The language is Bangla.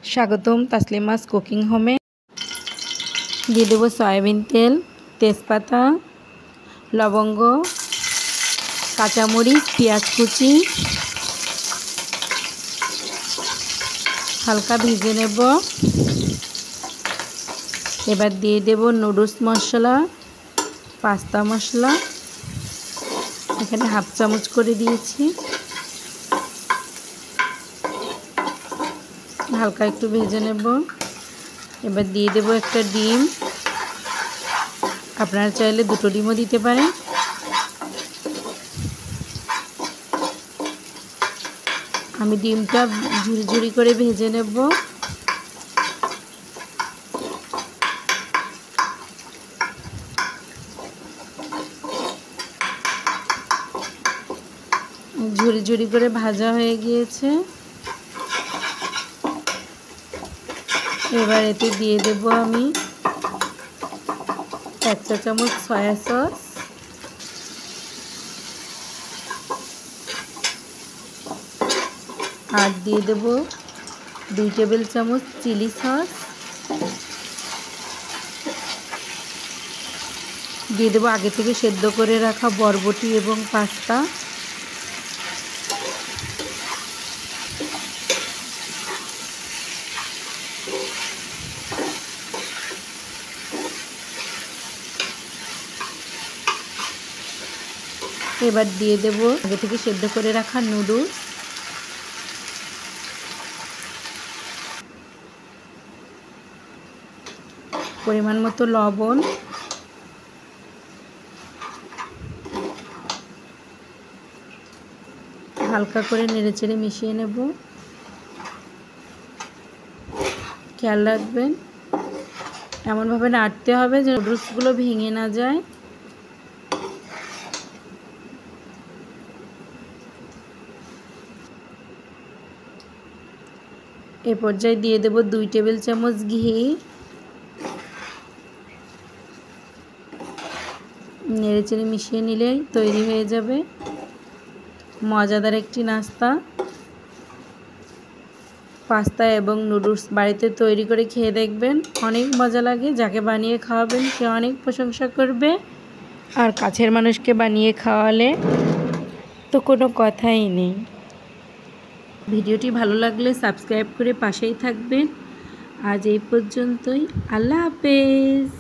স্বাগতম তাসলিমাস কুকিং হোমে। দিয়ে দেবো সয়াবিন তেল, তেজপাতা, লবঙ্গ, কাঁচামরিচ, পেঁয়াজ কুচি, হালকা ভেজে নেব। এবার দিয়ে দেব নুডলস মশলা, পাস্তা মশলা, এখানে হাফ চামচ করে দিয়েছি। হালকা একটু ভেজে নেব। এবার দিয়ে দেব একটা ডিম, আপনারা চাইলে দুটো ডিমও দিতে পারেন। আমি ডিমটা ঝুরি করে ভেজে নেব। ঝুরি করে ভাজা হয়ে গিয়েছে। এবার এতে দিয়ে দেব আমি 1 চা চামচ সয়া সস, আর দিয়ে দেব 2 টেবিল চামচ চিলি সস, দিয়ে দেব আগে থেকে সেদ্ধ করে রাখা বরবটি এবং পাস্তা। এবার দিয়ে দেব আগে থেকে সেদ্ধ করে রাখা নুডলস। পরিমাণ মতো লবণ, হালকা করে নেড়েচেড়ে মিশিয়ে নেব। খেয়াল রাখবেন এমনভাবে নাড়তে হবে যে নুডলসগুলো ভেঙে না যায়। এ পর্যায়ে দিয়ে দেব 2 টেবিল চামচ ঘি। নেড়েচেড়ে মিশিয়ে নিলেই তৈরি হয়ে যাবে মজাদার একটি নাস্তা। পাস্তা এবং নুডলস বাড়িতে তৈরি করে খেয়ে দেখবেন, অনেক মজা লাগে। যাকে বানিয়ে খাওয়াবেন সে অনেক প্রশংসা করবে, আর কাছের মানুষকে বানিয়ে খাওয়ালে তো কোনো কথাই নেই। ভিডিওটি ভালো লাগলে সাবস্ক্রাইব করে পাশেই থাকবেন। আজ এই পর্যন্তই। আল্লাহ হাফেজ।